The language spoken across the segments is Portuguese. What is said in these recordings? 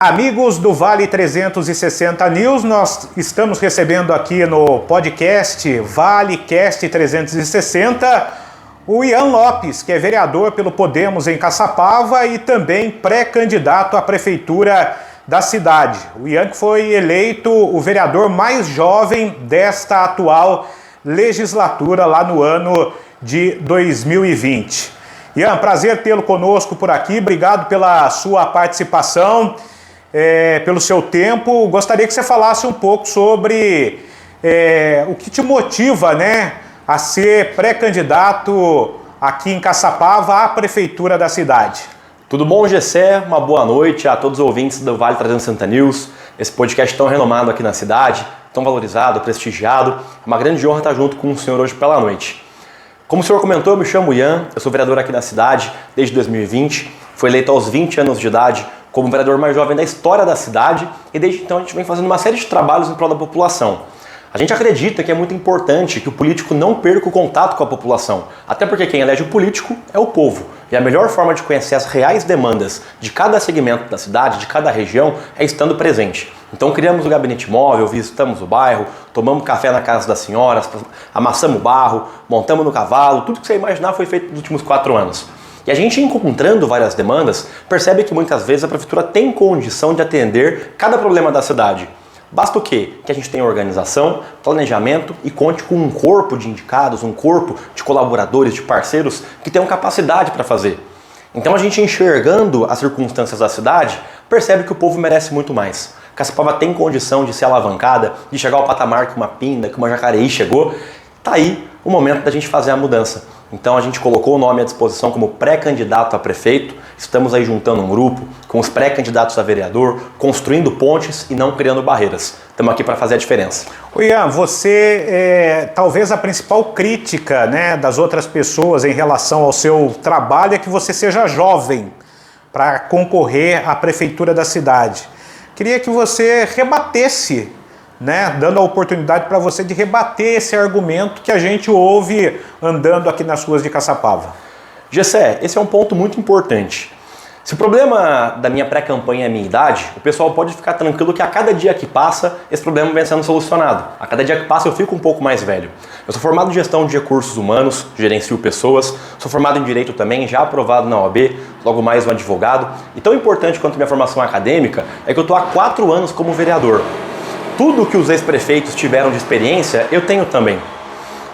Amigos do Vale 360 News, nós estamos recebendo aqui no podcast ValeCast 360 o Ian Lopes, que é vereador pelo Podemos em Caçapava e também pré-candidato à prefeitura da cidade. O Ian que foi eleito o vereador mais jovem desta atual legislatura lá no ano de 2020. Ian, prazer tê-lo conosco por aqui, obrigado pela sua participação. Pelo seu tempo, gostaria que você falasse um pouco sobre o que te motiva, né, a ser pré-candidato aqui em Caçapava à prefeitura da cidade. Tudo bom, Gessé? Uma boa noite a todos os ouvintes do Vale 360 News, esse podcast tão renomado aqui na cidade, tão valorizado, prestigiado. É uma grande honra estar junto com o senhor hoje pela noite. Como o senhor comentou, eu me chamo Ian, eu sou vereador aqui na cidade desde 2020, fui eleito aos 20 anos de idade como vereador mais jovem da história da cidade e desde então a gente vem fazendo uma série de trabalhos em prol da população. A gente acredita que é muito importante que o político não perca o contato com a população, até porque quem elege o político é o povo. E a melhor forma de conhecer as reais demandas de cada segmento da cidade, de cada região, é estando presente. Então criamos o gabinete móvel, visitamos o bairro, tomamos café na casa das senhoras, amassamos barro, montamos no cavalo, tudo que você imaginar foi feito nos últimos 4 anos. E a gente, encontrando várias demandas, percebe que muitas vezes a prefeitura tem condição de atender cada problema da cidade. Basta o quê? Que a gente tenha organização, planejamento e conte com um corpo de indicados, um corpo de colaboradores, de parceiros que tenham capacidade para fazer. Então a gente, enxergando as circunstâncias da cidade, percebe que o povo merece muito mais. Caçapava tem condição de ser alavancada, de chegar ao patamar que uma Pinda, que uma Jacareí chegou. Tá aí o momento da gente fazer a mudança. Então a gente colocou o nome à disposição como pré-candidato a prefeito, estamos aí juntando um grupo com os pré-candidatos a vereador, construindo pontes e não criando barreiras. Estamos aqui para fazer a diferença. Ian, você talvez a principal crítica, né, das outras pessoas em relação ao seu trabalho é que você seja jovem para concorrer à prefeitura da cidade. Queria que você rebatesse, né, dando a oportunidade para você de rebater esse argumento que a gente ouve andando aqui nas ruas de Caçapava. Gessé, esse é um ponto muito importante. Se o problema da minha pré-campanha é a minha idade, o pessoal pode ficar tranquilo que a cada dia que passa, esse problema vem sendo solucionado. A cada dia que passa eu fico um pouco mais velho. Eu sou formado em gestão de recursos humanos, gerencio pessoas, sou formado em direito também, já aprovado na OAB, logo mais um advogado. E tão importante quanto minha formação acadêmica é que eu estou há 4 anos como vereador. Tudo que os ex-prefeitos tiveram de experiência, eu tenho também.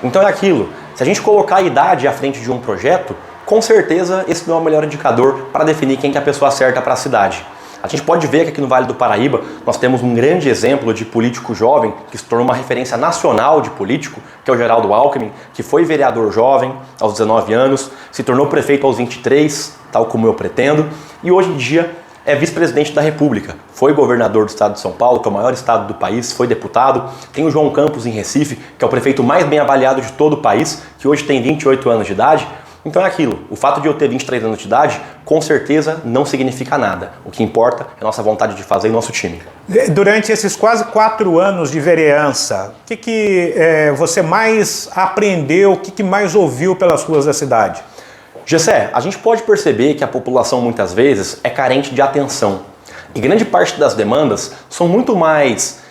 Então é aquilo, se a gente colocar a idade à frente de um projeto, com certeza esse não é o melhor indicador para definir quem que é a pessoa certa para a cidade. A gente pode ver que aqui no Vale do Paraíba nós temos um grande exemplo de político jovem que se tornou uma referência nacional de político, que é o Geraldo Alckmin, que foi vereador jovem aos 19 anos, se tornou prefeito aos 23, tal como eu pretendo, e hoje em dia é vice-presidente da República, foi governador do estado de São Paulo, que é o maior estado do país, foi deputado. Tem o João Campos em Recife, que é o prefeito mais bem avaliado de todo o país, que hoje tem 28 anos de idade. Então é aquilo, o fato de eu ter 23 anos de idade, com certeza não significa nada. O que importa é a nossa vontade de fazer e nosso time. Durante esses quase 4 anos de vereança, o que você mais aprendeu, o que mais ouviu pelas ruas da cidade? Gessé, a gente pode perceber que a população muitas vezes é carente de atenção. E grande parte das demandas são muito mais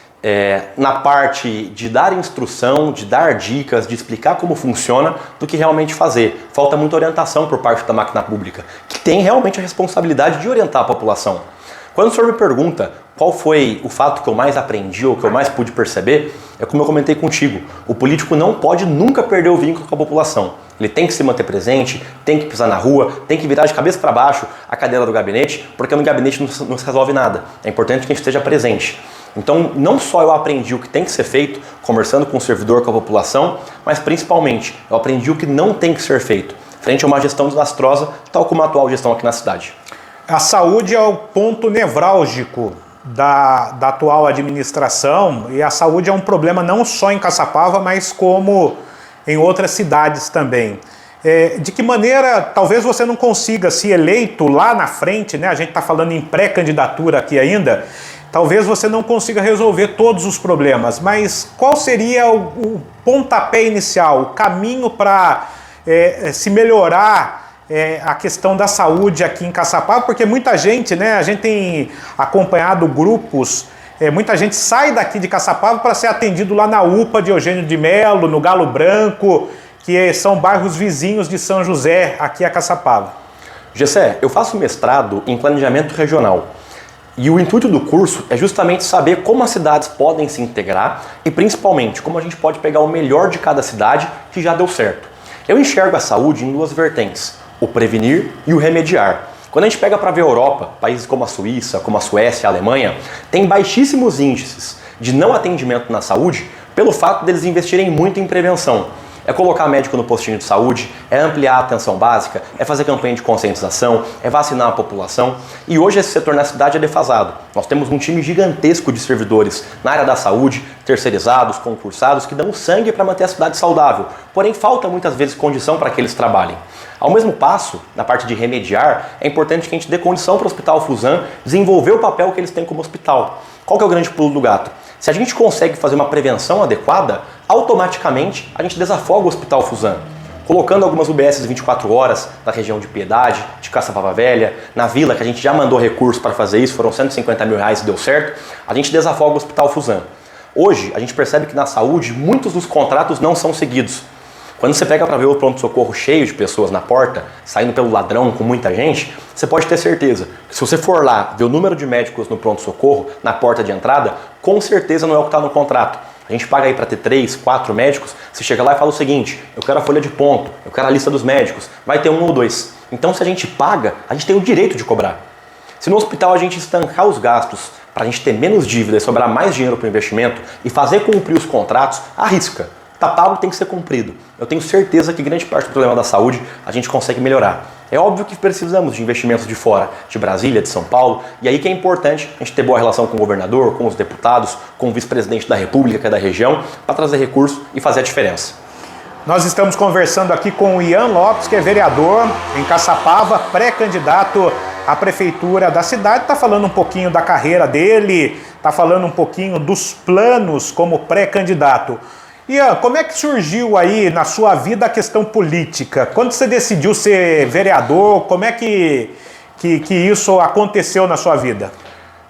na parte de dar instrução, de dar dicas, de explicar como funciona, do que realmente fazer. Falta muita orientação por parte da máquina pública, que tem realmente a responsabilidade de orientar a população. Quando o senhor me pergunta qual foi o fato que eu mais aprendi ou que eu mais pude perceber, é como eu comentei contigo, o político não pode nunca perder o vínculo com a população. Ele tem que se manter presente, tem que pisar na rua, tem que virar de cabeça para baixo a cadeira do gabinete, porque no gabinete não se resolve nada. É importante que a gente esteja presente. Então, não só eu aprendi o que tem que ser feito, conversando com o servidor, com a população, mas principalmente eu aprendi o que não tem que ser feito, frente a uma gestão desastrosa, tal como a atual gestão aqui na cidade. A saúde é o ponto nevrálgico da atual administração, e a saúde é um problema não só em Caçapava, mas como em outras cidades também. De que maneira, talvez você não consiga, se eleito lá na frente, né? A gente está falando em pré-candidatura aqui ainda, talvez você não consiga resolver todos os problemas, mas qual seria o pontapé inicial, o caminho para se melhorar a questão da saúde aqui em Caçapava? Porque muita gente, né, a gente tem acompanhado grupos, muita gente sai daqui de Caçapava para ser atendido lá na UPA de Eugênio de Melo, no Galo Branco, que são bairros vizinhos de São José, aqui a Caçapava. Gessé, eu faço mestrado em planejamento regional. E o intuito do curso é justamente saber como as cidades podem se integrar e principalmente como a gente pode pegar o melhor de cada cidade que já deu certo. Eu enxergo a saúde em duas vertentes, o prevenir e o remediar. Quando a gente pega para ver a Europa, países como a Suíça, como a Suécia, a Alemanha, tem baixíssimos índices de não atendimento na saúde pelo fato deles investirem muito em prevenção. É colocar médico no postinho de saúde, é ampliar a atenção básica, é fazer campanha de conscientização, é vacinar a população. E hoje esse setor na cidade é defasado. Nós temos um time gigantesco de servidores na área da saúde, terceirizados, concursados, que dão sangue para manter a cidade saudável. Porém, falta muitas vezes condição para que eles trabalhem. Ao mesmo passo, na parte de remediar, é importante que a gente dê condição para o Hospital Fusan desenvolver o papel que eles têm como hospital. Qual que é o grande pulo do gato? Se a gente consegue fazer uma prevenção adequada, automaticamente a gente desafoga o Hospital Fusan. Colocando algumas UBSs 24 horas na região de Piedade, de Caçapava Velha, na Vila, que a gente já mandou recurso para fazer isso, foram R$150 mil e deu certo, a gente desafoga o Hospital Fusan. Hoje, a gente percebe que na saúde, muitos dos contratos não são seguidos. Quando você pega para ver o pronto-socorro cheio de pessoas na porta, saindo pelo ladrão com muita gente, você pode ter certeza que se você for lá ver o número de médicos no pronto-socorro, na porta de entrada, com certeza não é o que está no contrato. A gente paga aí para ter 3, 4 médicos, você chega lá e fala o seguinte, eu quero a folha de ponto, eu quero a lista dos médicos, vai ter 1 ou 2. Então se a gente paga, a gente tem o direito de cobrar. Se no hospital a gente estancar os gastos, para a gente ter menos dívida e sobrar mais dinheiro para o investimento e fazer cumprir os contratos, arrisca. Tá pago, tem que ser cumprido. Eu tenho certeza que grande parte do problema da saúde a gente consegue melhorar. É óbvio que precisamos de investimentos de fora, de Brasília, de São Paulo, e aí que é importante a gente ter boa relação com o governador, com os deputados, com o vice-presidente da República, que é da região, para trazer recurso e fazer a diferença. Nós estamos conversando aqui com o Ian Lopes, que é vereador em Caçapava, pré-candidato à prefeitura da cidade, está falando um pouquinho da carreira dele, está falando um pouquinho dos planos como pré-candidato. Ian, como é que surgiu aí na sua vida a questão política? Quando você decidiu ser vereador, como é que isso aconteceu na sua vida?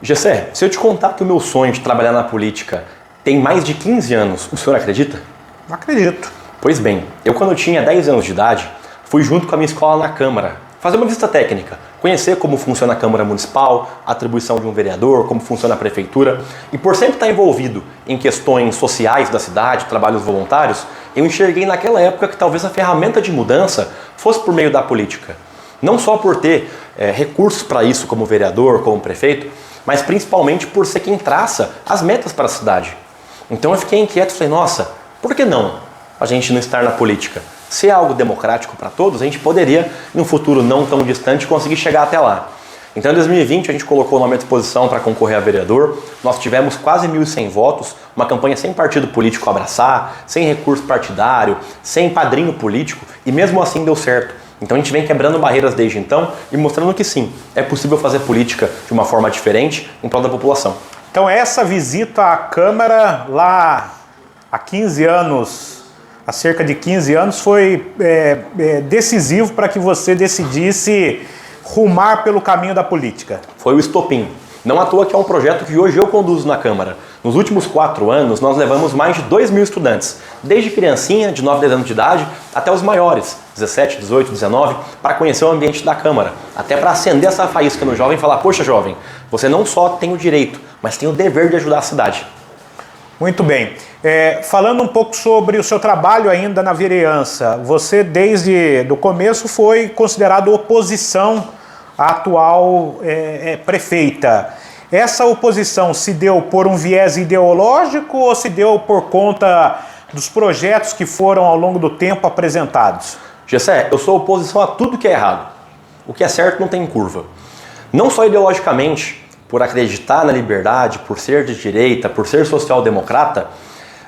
Gessé, se eu te contar que o meu sonho de trabalhar na política tem mais de 15 anos, o senhor acredita? Acredito. Pois bem, eu quando eu tinha 10 anos de idade, fui junto com a minha escola na Câmara, fazer uma visita técnica, conhecer como funciona a Câmara Municipal, a atribuição de um vereador, como funciona a prefeitura. E por sempre estar envolvido em questões sociais da cidade, trabalhos voluntários, eu enxerguei naquela época que talvez a ferramenta de mudança fosse por meio da política. Não só por ter recursos para isso como vereador, como prefeito, mas principalmente por ser quem traça as metas para a cidade. Então eu fiquei inquieto e falei, nossa, por que não a gente não estar na política? Se é algo democrático para todos, a gente poderia, em um futuro não tão distante, conseguir chegar até lá. Então, em 2020, a gente colocou o nome à disposição para concorrer a vereador. Nós tivemos quase 1.100 votos, uma campanha sem partido político abraçar, sem recurso partidário, sem padrinho político, e mesmo assim deu certo. Então, a gente vem quebrando barreiras desde então e mostrando que sim, é possível fazer política de uma forma diferente em prol da população. Então, essa visita à Câmara lá há 15 anos... há cerca de 15 anos, foi decisivo para que você decidisse rumar pelo caminho da política? Foi o estopim. Não à toa que é um projeto que hoje eu conduzo na Câmara. Nos últimos 4 anos, nós levamos mais de 2.000 estudantes, desde criancinha, de 9, 10 anos de idade, até os maiores, 17, 18, 19, para conhecer o ambiente da Câmara. Até para acender essa faísca no jovem e falar, poxa jovem, você não só tem o direito, mas tem o dever de ajudar a cidade. Muito bem. Falando um pouco sobre o seu trabalho ainda na vereança, você desde o começo foi considerado oposição à atual prefeita. Essa oposição se deu por um viés ideológico ou se deu por conta dos projetos que foram ao longo do tempo apresentados? Gessé, eu sou oposição a tudo que é errado. O que é certo não tem curva. Não só ideologicamente, por acreditar na liberdade, por ser de direita, por ser social-democrata,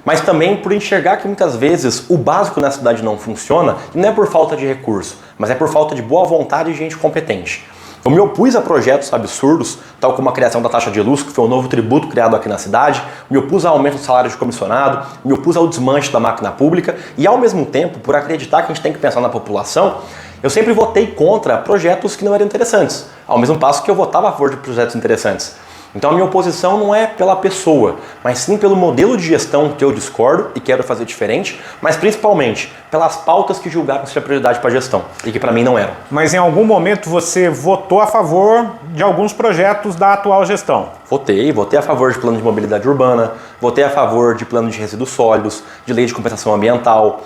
mas também por enxergar que muitas vezes o básico na cidade não funciona e não é por falta de recurso, mas é por falta de boa vontade e gente competente. Eu me opus a projetos absurdos, tal como a criação da taxa de luz, que foi um novo tributo criado aqui na cidade, me opus ao aumento do salário de comissionado, me opus ao desmanche da máquina pública e, ao mesmo tempo, por acreditar que a gente tem que pensar na população, eu sempre votei contra projetos que não eram interessantes, ao mesmo passo que eu votava a favor de projetos interessantes. Então a minha oposição não é pela pessoa, mas sim pelo modelo de gestão que eu discordo e quero fazer diferente, mas principalmente pelas pautas que julgaram ser prioridade para a gestão e que para mim não eram. Mas em algum momento você votou a favor de alguns projetos da atual gestão? Votei a favor de plano de mobilidade urbana, votei a favor de plano de resíduos sólidos, de lei de compensação ambiental,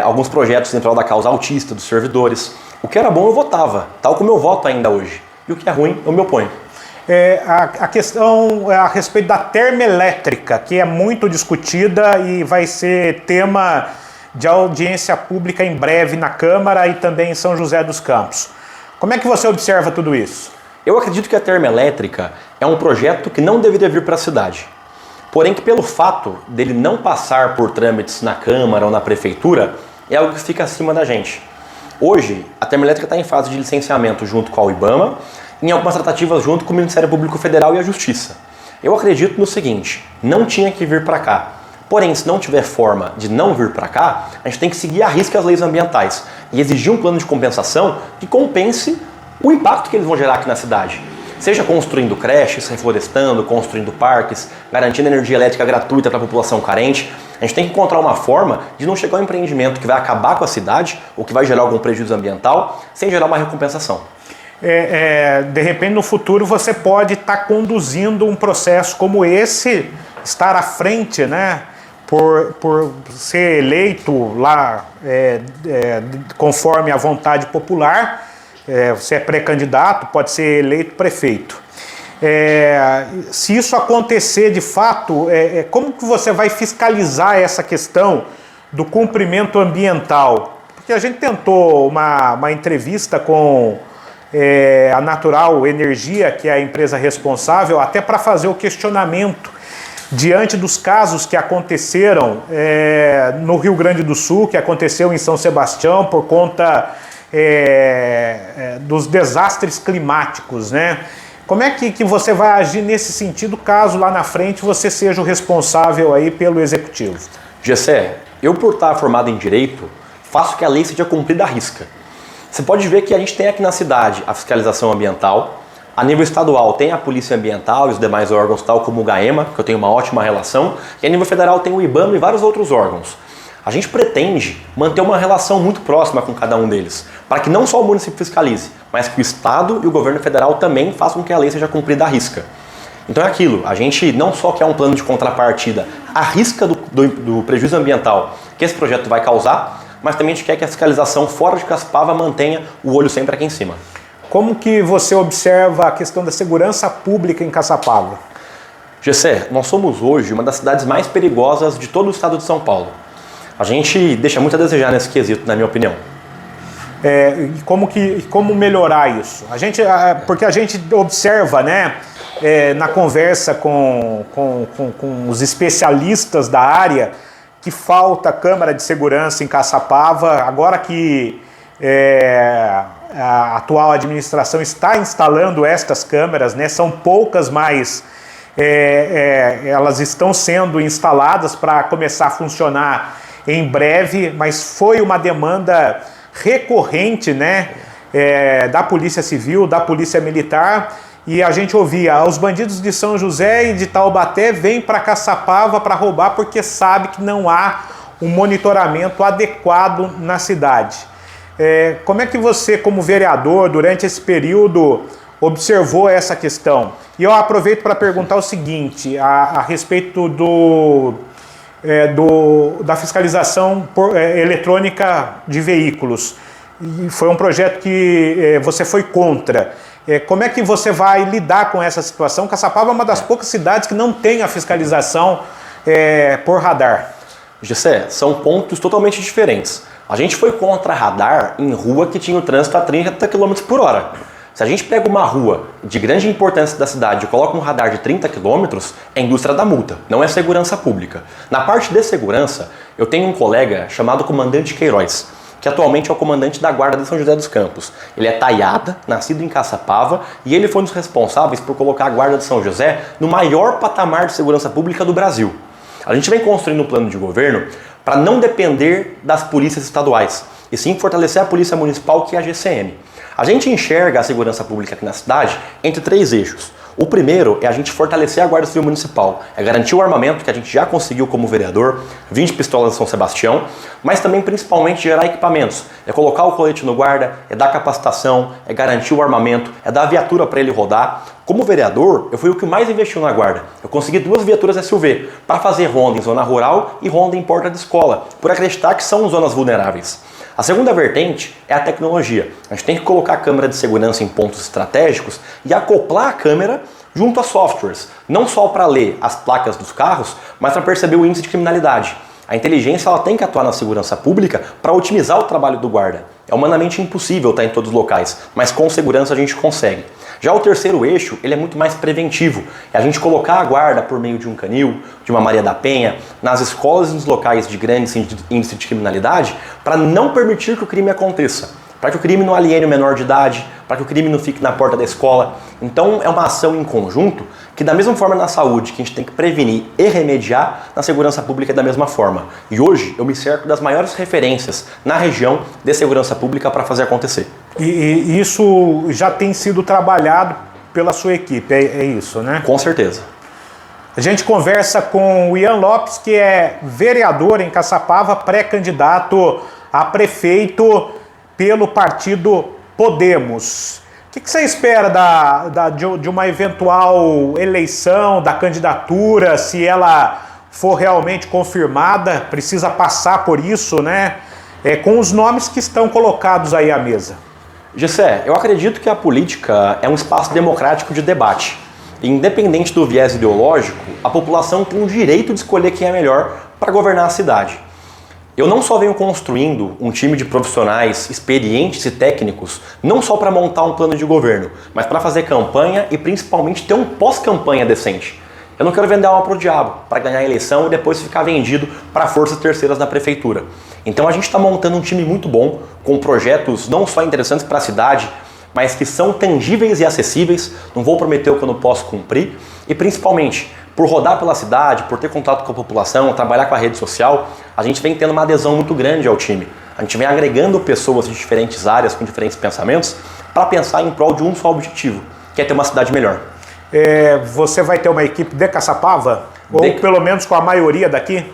alguns projetos em prol da causa autista dos servidores. O que era bom eu votava, tal como eu voto ainda hoje. E o que é ruim eu me oponho. A questão a respeito da termoelétrica, que é muito discutida e vai ser tema de audiência pública em breve na Câmara e também em São José dos Campos. Como é que você observa tudo isso? Eu acredito que a termoelétrica é um projeto que não deveria vir para a cidade. Porém que pelo fato dele não passar por trâmites na Câmara ou na Prefeitura, é algo que fica acima da gente. Hoje, a termoelétrica está em fase de licenciamento junto com a IBAMA, em algumas tratativas junto com o Ministério Público Federal e a Justiça. Eu acredito no seguinte, não tinha que vir para cá. Porém, se não tiver forma de não vir para cá, a gente tem que seguir à risca as leis ambientais e exigir um plano de compensação que compense o impacto que eles vão gerar aqui na cidade. Seja construindo creches, reflorestando, construindo parques, garantindo energia elétrica gratuita para a população carente. A gente tem que encontrar uma forma de não chegar a um empreendimento que vai acabar com a cidade ou que vai gerar algum prejuízo ambiental sem gerar uma recompensação. De repente no futuro você pode estar conduzindo um processo como esse, estar à frente, né, por ser eleito lá conforme a vontade popular, você é pré-candidato, pode ser eleito prefeito. Se isso acontecer de fato, como que você vai fiscalizar essa questão do cumprimento ambiental? Porque a gente tentou uma entrevista com a Natural Energia, que é a empresa responsável, até para fazer o questionamento diante dos casos que aconteceram no Rio Grande do Sul, que aconteceu em São Sebastião por conta dos desastres climáticos, né? Como é que você vai agir nesse sentido caso lá na frente você seja o responsável aí pelo executivo? Gessé, eu por estar formado em Direito, faço que a lei seja cumprida à risca. Você pode ver que a gente tem aqui na cidade a fiscalização ambiental, a nível estadual tem a Polícia Ambiental e os demais órgãos, tal como o GAEMA, que eu tenho uma ótima relação, e a nível federal tem o IBAMA e vários outros órgãos. A gente pretende manter uma relação muito próxima com cada um deles, para que não só o município fiscalize, mas que o Estado e o governo federal também façam com que a lei seja cumprida à risca. Então é aquilo, a gente não só quer um plano de contrapartida à risca do prejuízo ambiental que esse projeto vai causar, mas também a gente quer que a fiscalização fora de Caçapava mantenha o olho sempre aqui em cima. Como que você observa a questão da segurança pública em Caçapava? Gessé, nós somos hoje uma das cidades mais perigosas de todo o estado de São Paulo. A gente deixa muito a desejar nesse quesito, na minha opinião. Como melhorar isso? Porque a gente observa, né, na conversa com os especialistas da área, que falta câmara de segurança em Caçapava. Agora que a atual administração está instalando estas câmeras, né, são poucas, mas elas estão sendo instaladas para começar a funcionar em breve, mas foi uma demanda recorrente, né, da Polícia Civil, da Polícia Militar, e a gente ouvia, os bandidos de São José e de Taubaté vêm para Caçapava para roubar porque sabe que não há um monitoramento adequado na cidade. Como é que você, como vereador, durante esse período, observou essa questão? E eu aproveito para perguntar o seguinte, a respeito da fiscalização eletrônica de veículos. E foi um projeto que você foi contra. Como é que você vai lidar com essa situação? Caçapava é uma das poucas cidades que não tem a fiscalização por radar. Gessé, são pontos totalmente diferentes. A gente foi contra radar em rua que tinha o trânsito a 30 km por hora. Se a gente pega uma rua de grande importância da cidade e coloca um radar de 30 km, é a indústria da multa, não é segurança pública. Na parte de segurança, eu tenho um colega chamado Comandante Queiroz, que atualmente é o comandante da Guarda de São José dos Campos. Ele é taiada, nascido em Caçapava, e ele foi um dos responsáveis por colocar a Guarda de São José no maior patamar de segurança pública do Brasil. A gente vem construindo um plano de governo para não depender das polícias estaduais, e sim fortalecer a Polícia Municipal, que é a GCM. A gente enxerga a segurança pública aqui na cidade entre 3 eixos. O primeiro é a gente fortalecer a Guarda Civil Municipal, é garantir o armamento que a gente já conseguiu como vereador, 20 pistolas de São Sebastião, mas também principalmente gerar equipamentos, é colocar o colete no guarda, é dar capacitação, é garantir o armamento, é dar viatura para ele rodar. Como vereador, eu fui o que mais investiu na guarda. Eu consegui 2 viaturas SUV para fazer ronda em zona rural e ronda em porta de escola, por acreditar que são zonas vulneráveis. A segunda vertente é a tecnologia. A gente tem que colocar a câmera de segurança em pontos estratégicos e acoplar a câmera junto a softwares, não só para ler as placas dos carros, mas para perceber o índice de criminalidade. A inteligência ela tem que atuar na segurança pública para otimizar o trabalho do guarda. É humanamente impossível estar em todos os locais, mas com segurança a gente consegue. Já o terceiro eixo, ele é muito mais preventivo. É a gente colocar a guarda por meio de um canil, de uma Maria da Penha, nas escolas e nos locais de grande índice de criminalidade, para não permitir que o crime aconteça. Para que o crime não aliene o menor de idade, para que o crime não fique na porta da escola. Então é uma ação em conjunto que, da mesma forma na saúde, que a gente tem que prevenir e remediar, na segurança pública é da mesma forma. E hoje eu me cerco das maiores referências na região de segurança pública para fazer acontecer. E isso já tem sido trabalhado pela sua equipe, é isso, né? Com certeza. A gente conversa com o Ian Lopes, que é vereador em Caçapava, pré-candidato a prefeito pelo partido Podemos. O que você espera de uma eventual eleição, da candidatura, se ela for realmente confirmada, precisa passar por isso, né? Com os nomes que estão colocados aí à mesa. Gessé, eu acredito que a política é um espaço democrático de debate. Independente do viés ideológico, a população tem o direito de escolher quem é melhor para governar a cidade. Eu não só venho construindo um time de profissionais experientes e técnicos, não só para montar um plano de governo, mas para fazer campanha e principalmente ter um pós-campanha decente. Eu não quero vender alma pro diabo para ganhar a eleição e depois ficar vendido para forças terceiras da prefeitura. Então a gente está montando um time muito bom, com projetos não só interessantes para a cidade, mas que são tangíveis e acessíveis, não vou prometer o que eu não posso cumprir, e principalmente, por rodar pela cidade, por ter contato com a população, trabalhar com a rede social, a gente vem tendo uma adesão muito grande ao time. A gente vem agregando pessoas de diferentes áreas, com diferentes pensamentos, para pensar em prol de um só objetivo, que é ter uma cidade melhor. Você vai ter uma equipe de Caçapava? Ou pelo menos com a maioria daqui?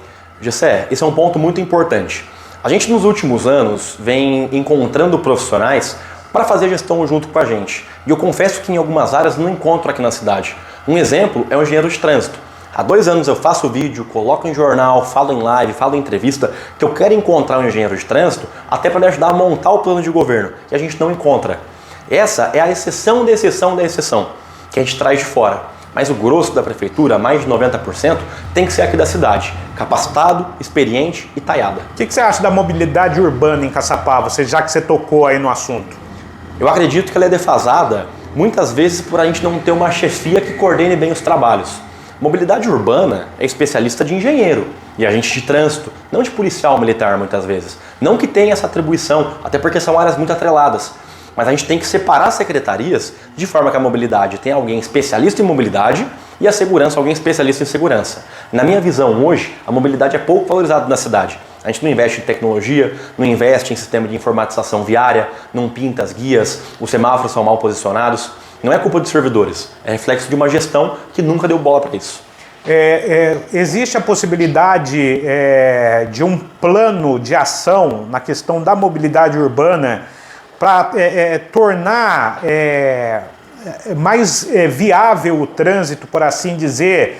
Gessé, esse é um ponto muito importante. A gente nos últimos anos vem encontrando profissionais para fazer gestão junto com a gente. E eu confesso que em algumas áreas não encontro aqui na cidade. Um exemplo é o engenheiro de trânsito. Há 2 anos eu faço vídeo, coloco em jornal, falo em live, falo em entrevista que eu quero encontrar um engenheiro de trânsito até para me ajudar a montar o plano de governo, que a gente não encontra. Essa é a exceção da exceção da exceção, que a gente traz de fora. Mas o grosso da prefeitura, mais de 90%, tem que ser aqui da cidade. Capacitado, experiente e taiada. O que você acha da mobilidade urbana em Caçapava, já que você tocou aí no assunto? Eu acredito que ela é defasada, muitas vezes por a gente não ter uma chefia que coordene bem os trabalhos. Mobilidade urbana é especialista de engenheiro e agente de trânsito, não de policial militar muitas vezes. Não que tenha essa atribuição, até porque são áreas muito atreladas. Mas a gente tem que separar as secretarias de forma que a mobilidade tenha alguém especialista em mobilidade e a segurança alguém especialista em segurança. Na minha visão hoje, a mobilidade é pouco valorizada na cidade. A gente não investe em tecnologia, não investe em sistema de informatização viária, não pinta as guias, os semáforos são mal posicionados. Não é culpa dos servidores, é reflexo de uma gestão que nunca deu bola para isso. Existe a possibilidade de um plano de ação na questão da mobilidade urbana para tornar mais viável o trânsito, por assim dizer,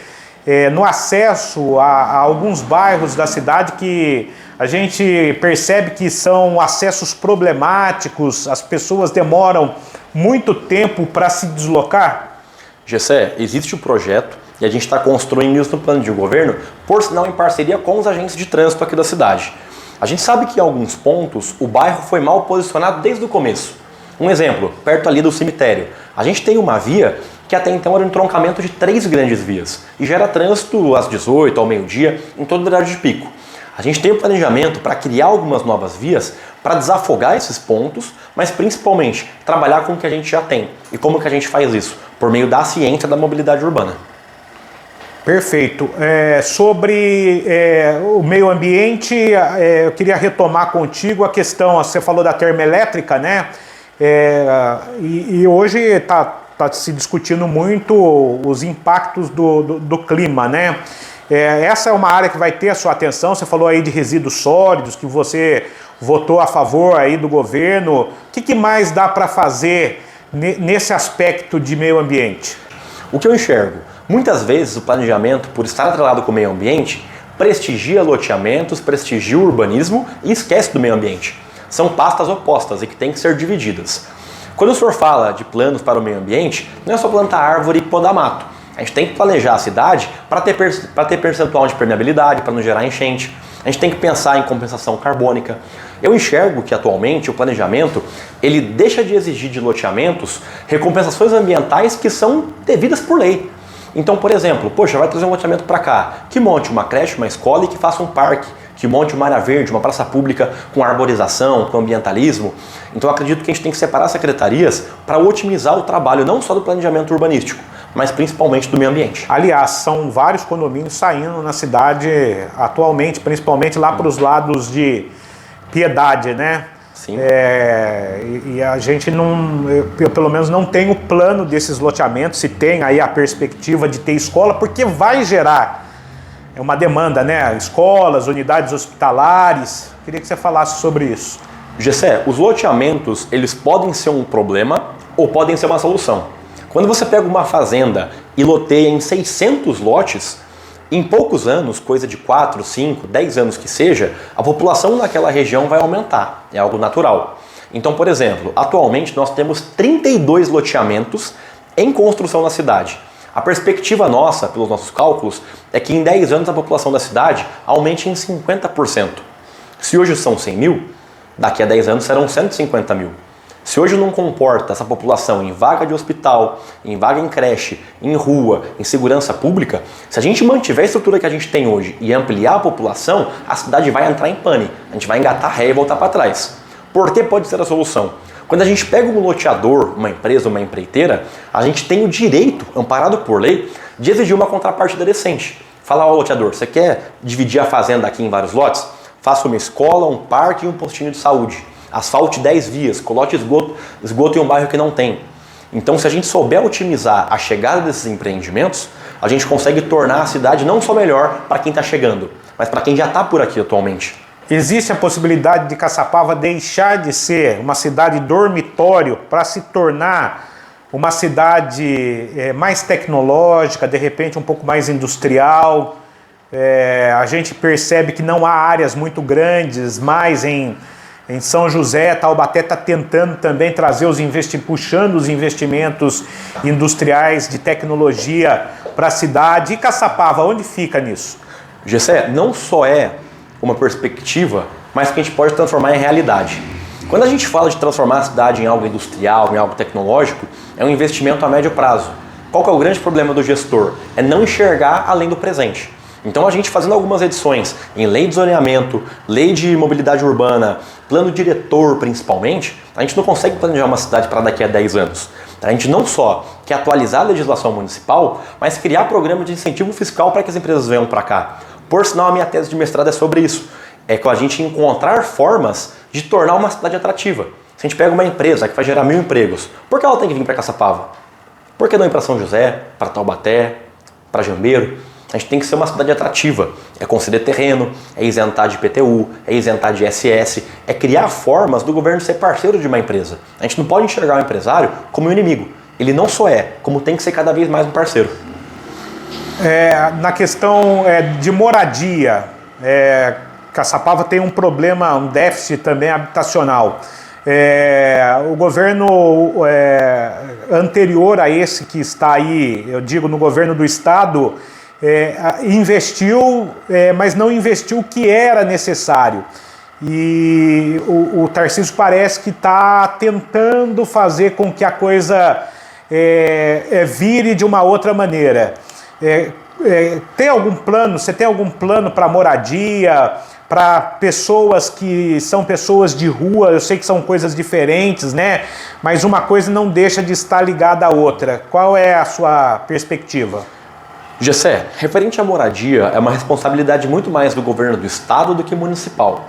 no acesso a alguns bairros da cidade que a gente percebe que são acessos problemáticos, as pessoas demoram muito tempo para se deslocar? Gessé, existe o projeto e a gente está construindo isso no plano de governo, por sinal em parceria com os agentes de trânsito aqui da cidade. A gente sabe que em alguns pontos o bairro foi mal posicionado desde o começo. Um exemplo, perto ali do cemitério, a gente tem uma via que até então era um entroncamento de 3 grandes vias e gera trânsito às 18, ao meio-dia, em todo o horário de pico. A gente tem um planejamento para criar algumas novas vias para desafogar esses pontos, mas principalmente trabalhar com o que a gente já tem. E como que a gente faz isso? Por meio da ciência da mobilidade urbana. Perfeito. Sobre o meio ambiente, eu queria retomar contigo a questão, você falou da termoelétrica, né? E hoje está se discutindo muito os impactos do clima, né? Essa é uma área que vai ter a sua atenção. Você falou aí de resíduos sólidos, que você votou a favor aí do governo. O que mais dá para fazer nesse aspecto de meio ambiente? O que eu enxergo? Muitas vezes o planejamento, por estar atrelado com o meio ambiente, prestigia loteamentos, prestigia o urbanismo e esquece do meio ambiente. São pastas opostas e que têm que ser divididas. Quando o senhor fala de planos para o meio ambiente, não é só plantar árvore e podar mato. A gente tem que planejar a cidade para ter percentual de permeabilidade, para não gerar enchente. A gente tem que pensar em compensação carbônica. Eu enxergo que atualmente o planejamento ele deixa de exigir de loteamentos recompensações ambientais que são devidas por lei. Então, por exemplo, poxa, vai trazer um loteamento para cá, que monte uma creche, uma escola e que faça um parque, que monte uma área verde, uma praça pública com arborização, com ambientalismo. Então eu acredito que a gente tem que separar secretarias para otimizar o trabalho não só do planejamento urbanístico, mas principalmente do meio ambiente. Aliás, são vários condomínios saindo na cidade atualmente, principalmente lá para os lados de Piedade, né? Sim. E a gente não, eu pelo menos não tenho plano desses loteamentos, se tem aí a perspectiva de ter escola, porque vai gerar uma demanda, né? Escolas, unidades hospitalares. Queria que você falasse sobre isso. Gessé, os loteamentos, eles podem ser um problema ou podem ser uma solução. Quando você pega uma fazenda e loteia em 600 lotes, em poucos anos, coisa de 4, 5, 10 anos que seja, a população naquela região vai aumentar. É algo natural. Então, por exemplo, atualmente nós temos 32 loteamentos em construção na cidade. A perspectiva nossa, pelos nossos cálculos, é que em 10 anos a população da cidade aumente em 50%. Se hoje são 100 mil, daqui a 10 anos serão 150 mil. Se hoje não comporta essa população em vaga de hospital, em vaga em creche, em rua, em segurança pública, se a gente mantiver a estrutura que a gente tem hoje e ampliar a população, a cidade vai entrar em pane. A gente vai engatar ré e voltar para trás. Por que pode ser a solução? Quando a gente pega um loteador, uma empresa, uma empreiteira, a gente tem o direito, amparado por lei, de exigir uma contrapartida decente. Fala ao loteador, você quer dividir a fazenda aqui em vários lotes? Faça uma escola, um parque e um postinho de saúde. Asfalte 10 vias, coloque esgoto em um bairro que não tem. Então, se a gente souber otimizar a chegada desses empreendimentos, a gente consegue tornar a cidade não só melhor para quem está chegando, mas para quem já está por aqui atualmente. Existe a possibilidade de Caçapava deixar de ser uma cidade dormitório para se tornar uma cidade mais tecnológica, de repente um pouco mais industrial? A gente percebe que não há áreas muito grandes, mais em São José. Taubaté está tentando também trazer puxando os investimentos industriais de tecnologia para a cidade. E Caçapava, onde fica nisso? Gessé, não só é uma perspectiva, mas que a gente pode transformar em realidade. Quando a gente fala de transformar a cidade em algo industrial, em algo tecnológico, é um investimento a médio prazo. Qual que é o grande problema do gestor? É não enxergar além do presente. Então a gente fazendo algumas edições em lei de zoneamento, lei de mobilidade urbana, plano diretor principalmente, a gente não consegue planejar uma cidade para daqui a 10 anos. A gente não só quer atualizar a legislação municipal, mas criar programas de incentivo fiscal para que as empresas venham para cá. Por sinal, a minha tese de mestrado é sobre isso. É com a gente encontrar formas de tornar uma cidade atrativa. Se a gente pega uma empresa que vai gerar 1000 empregos, por que ela tem que vir para Caçapava? Por que não ir para São José, para Taubaté, para Jambeiro? A gente tem que ser uma cidade atrativa. É conceder terreno, é isentar de IPTU, é isentar de ISS, é criar formas do governo ser parceiro de uma empresa. A gente não pode enxergar o empresário como um inimigo. Ele não só é, como tem que ser cada vez mais um parceiro. Na questão de moradia, Caçapava tem um problema, um déficit também habitacional. O governo anterior a esse que está aí, eu digo no governo do estado, investiu, mas não investiu o que era necessário. e o Tarcísio parece que está tentando fazer com que a coisa vire de uma outra maneira. Tem algum plano? Você tem algum plano para moradia, para pessoas que são pessoas de rua? Eu sei que são coisas diferentes, né? Mas uma coisa não deixa de estar ligada à outra. Qual é a sua perspectiva? Gessé, referente à moradia, é uma responsabilidade muito mais do governo do estado do que municipal.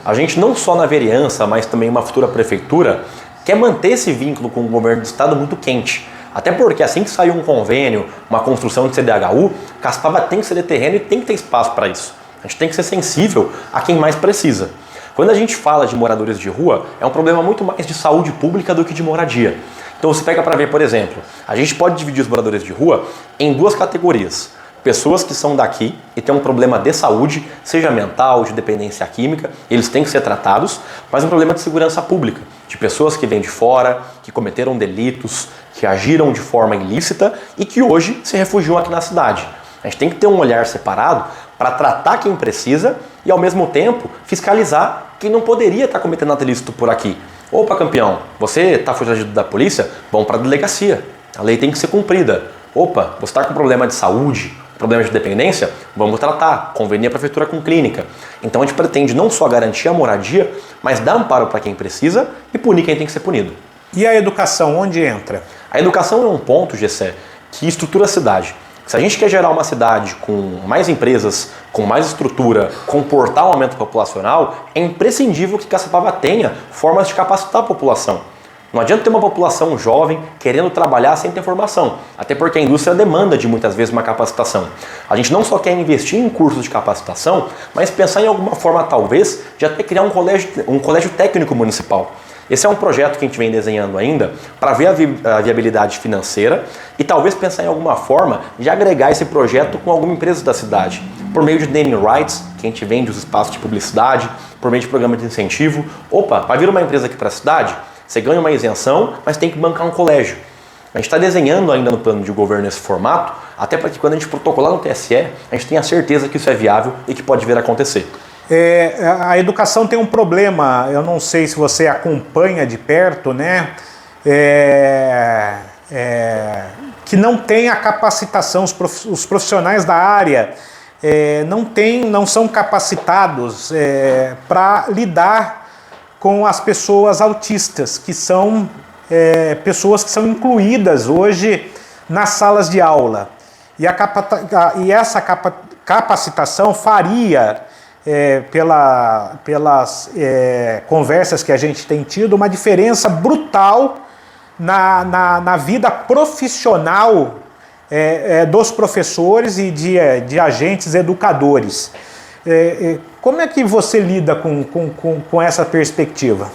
A gente não só na vereança, mas também uma futura prefeitura, quer manter esse vínculo com o governo do estado muito quente. Até porque assim que sair um convênio, uma construção de CDHU, Caçapava tem que ceder terreno e tem que ter espaço para isso. A gente tem que ser sensível a quem mais precisa. Quando a gente fala de moradores de rua, é um problema muito mais de saúde pública do que de moradia. Então você pega para ver, por exemplo, a gente pode dividir os moradores de rua em duas categorias. Pessoas que são daqui e têm um problema de saúde, seja mental, de dependência química, eles têm que ser tratados, mas um problema de segurança pública, de pessoas que vêm de fora, que cometeram delitos, que agiram de forma ilícita e que hoje se refugiam aqui na cidade. A gente tem que ter um olhar separado para tratar quem precisa e, ao mesmo tempo, fiscalizar quem não poderia estar cometendo ato ilícito por aqui. Opa, campeão, você está fugindo da polícia? Vamos para a delegacia. A lei tem que ser cumprida. Opa, você está com problema de saúde, problema de dependência? Vamos tratar. Convenir a prefeitura com clínica. Então a gente pretende não só garantir a moradia, mas dar amparo para quem precisa e punir quem tem que ser punido. E a educação, onde entra? A educação é um ponto, Gessé, que estrutura a cidade. Se a gente quer gerar uma cidade com mais empresas, com mais estrutura, comportar um aumento populacional, é imprescindível que Caçapava tenha formas de capacitar a população. Não adianta ter uma população jovem querendo trabalhar sem ter formação, até porque a indústria demanda de muitas vezes uma capacitação. A gente não só quer investir em cursos de capacitação, mas pensar em alguma forma talvez de até criar um colégio técnico municipal. Esse é um projeto que a gente vem desenhando ainda para ver a viabilidade financeira e talvez pensar em alguma forma de agregar esse projeto com alguma empresa da cidade, por meio de naming rights, que a gente vende os espaços de publicidade, por meio de programa de incentivo. Opa, vai vir uma empresa aqui para a cidade? Você ganha uma isenção, mas tem que bancar um colégio. A gente está desenhando ainda no plano de governo esse formato, até para que quando a gente protocolar no TSE, a gente tenha certeza que isso é viável e que pode vir a acontecer. A educação tem um problema, eu não sei se você acompanha de perto, né? Que não tem a capacitação, os profissionais da área não são capacitados para lidar com as pessoas autistas, que são pessoas que são incluídas hoje nas salas de aula. E essa capacitação faria, pelas conversas que a gente tem tido, uma diferença brutal na vida profissional dos professores e de agentes educadores. Como é que você lida com essa perspectiva?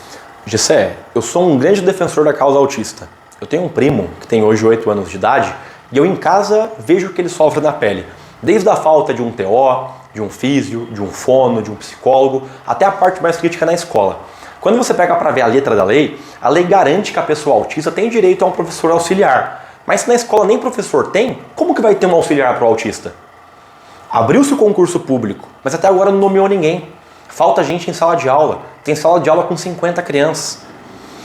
Gessé, eu sou um grande defensor da causa autista. Eu tenho um primo que tem hoje 8 anos de idade e eu em casa vejo o que ele sofre na pele. Desde a falta de um TO, de um físio, de um fono, de um psicólogo, até a parte mais crítica na escola. Quando você pega para ver a letra da lei, a lei garante que a pessoa autista tem direito a um professor auxiliar. Mas se na escola nem professor tem, como que vai ter um auxiliar para o autista? Abriu-se o concurso público, mas até agora não nomeou ninguém. Falta gente em sala de aula. Tem sala de aula com 50 crianças.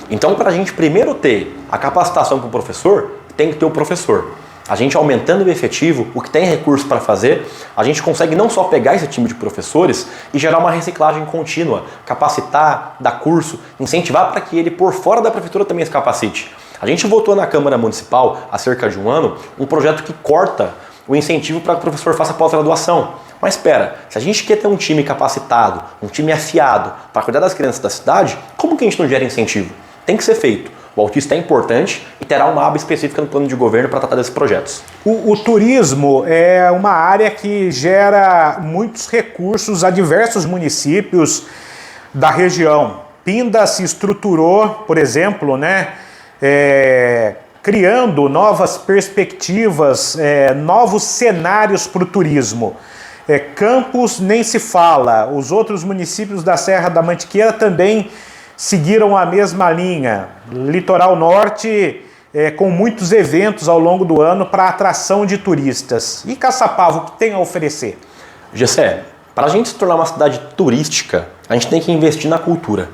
Então, para a gente primeiro ter a capacitação para o professor, tem que ter o professor. A gente aumentando o efetivo, o que tem recurso para fazer, a gente consegue não só pegar esse time de professores e gerar uma reciclagem contínua, capacitar, dar curso, incentivar para que ele por fora da prefeitura também se capacite. A gente votou na Câmara Municipal, há cerca de um ano, um projeto que corta o incentivo para que o professor faça pós-graduação. Mas espera, se a gente quer ter um time capacitado, um time afiado para cuidar das crianças da cidade, como que a gente não gera incentivo? Tem que ser feito. O autista é importante e terá uma aba específica no plano de governo para tratar desses projetos. O turismo é uma área que gera muitos recursos a diversos municípios da região. Pinda se estruturou, por exemplo, né, criando novas perspectivas, novos cenários para o turismo. Campos nem se fala, os outros municípios da Serra da Mantiqueira também seguiram a mesma linha. Litoral Norte com muitos eventos ao longo do ano para atração de turistas. E Caçapava, o que tem a oferecer? Gessé, para a gente se tornar uma cidade turística, a gente tem que investir na cultura.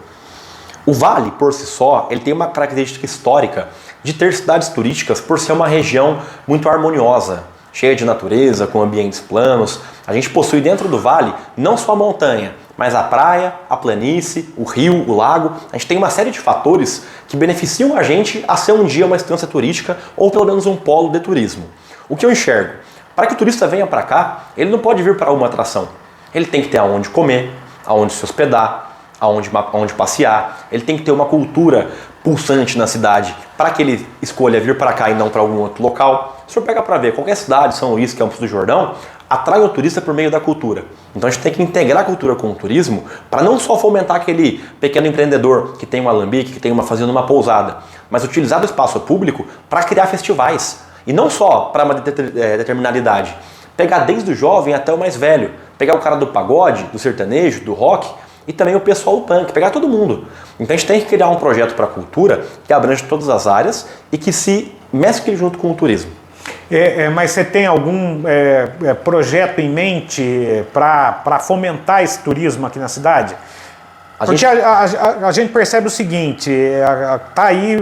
O Vale, por si só, ele tem uma característica histórica de ter cidades turísticas por ser uma região muito harmoniosa, cheia de natureza, com ambientes planos. A gente possui dentro do Vale não só a montanha, mas a praia, a planície, o rio, o lago. A gente tem uma série de fatores que beneficiam a gente a ser um dia uma estância turística ou pelo menos um polo de turismo. O que eu enxergo? Para que o turista venha para cá, ele não pode vir para uma atração. Ele tem que ter aonde comer, aonde se hospedar, aonde passear. Ele tem que ter uma cultura pulsante na cidade para que ele escolha vir para cá e não para algum outro local. Se você pega para ver, qualquer cidade, São Luís, Campos do Jordão, atrai o turista por meio da cultura. Então a gente tem que integrar a cultura com o turismo para não só fomentar aquele pequeno empreendedor que tem um alambique, que tem uma fazenda, uma pousada, mas utilizar o espaço público para criar festivais. E não só para uma determinada idade. Pegar desde o jovem até o mais velho. Pegar o cara do pagode, do sertanejo, do rock e também o pessoal do punk. Pegar todo mundo. Então a gente tem que criar um projeto para a cultura que abrange todas as áreas e que se mescle junto com o turismo. Mas você tem algum projeto em mente para fomentar esse turismo aqui na cidade? Porque a gente percebe o seguinte, está aí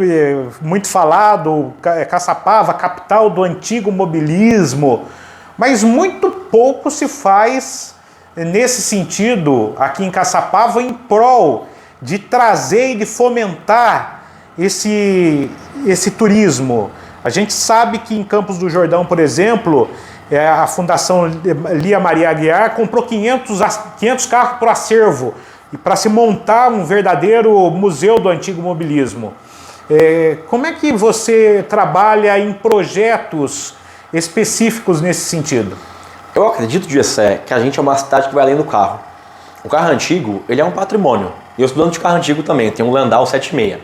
muito falado, Caçapava, capital do antigo mobilismo, mas muito pouco se faz nesse sentido aqui em Caçapava em prol de trazer e de fomentar esse turismo. A gente sabe que em Campos do Jordão, por exemplo, a Fundação Lia Maria Aguiar comprou 500 carros para o acervo e para se montar um verdadeiro museu do antigo mobilismo. Como é que você trabalha em projetos específicos nesse sentido? Eu acredito, Gessé, que a gente é uma cidade que vai além do carro. O carro antigo, ele é um patrimônio. E eu sou dono de carro antigo também, tem um Landau 76.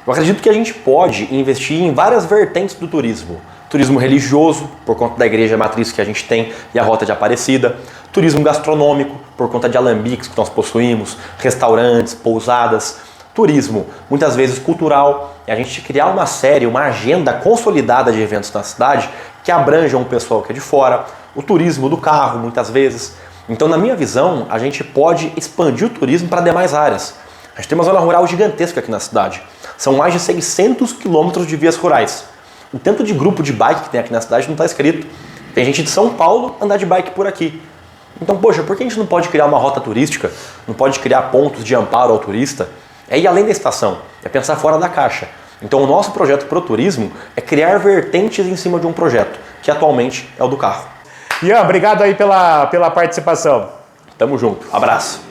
Eu acredito que a gente pode investir em várias vertentes do turismo. Turismo religioso, por conta da igreja matriz que a gente tem e a Rota de Aparecida. Turismo gastronômico, por conta de alambiques que nós possuímos, restaurantes, pousadas. Turismo, muitas vezes cultural, e a gente criar uma série, uma agenda consolidada de eventos na cidade que abranjam o pessoal que é de fora. O turismo do carro, muitas vezes. Então, na minha visão, a gente pode expandir o turismo para demais áreas. A gente tem uma zona rural gigantesca aqui na cidade. São mais de 600 quilômetros de vias rurais. O tanto de grupo de bike que tem aqui na cidade não está escrito. Tem gente de São Paulo andar de bike por aqui. Então, poxa, por que a gente não pode criar uma rota turística? Não pode criar pontos de amparo ao turista? É ir além da estação, é pensar fora da caixa. Então, o nosso projeto pro turismo é criar vertentes em cima de um projeto, que atualmente é o do carro. Ian, obrigado aí pela participação. Tamo junto. Abraço.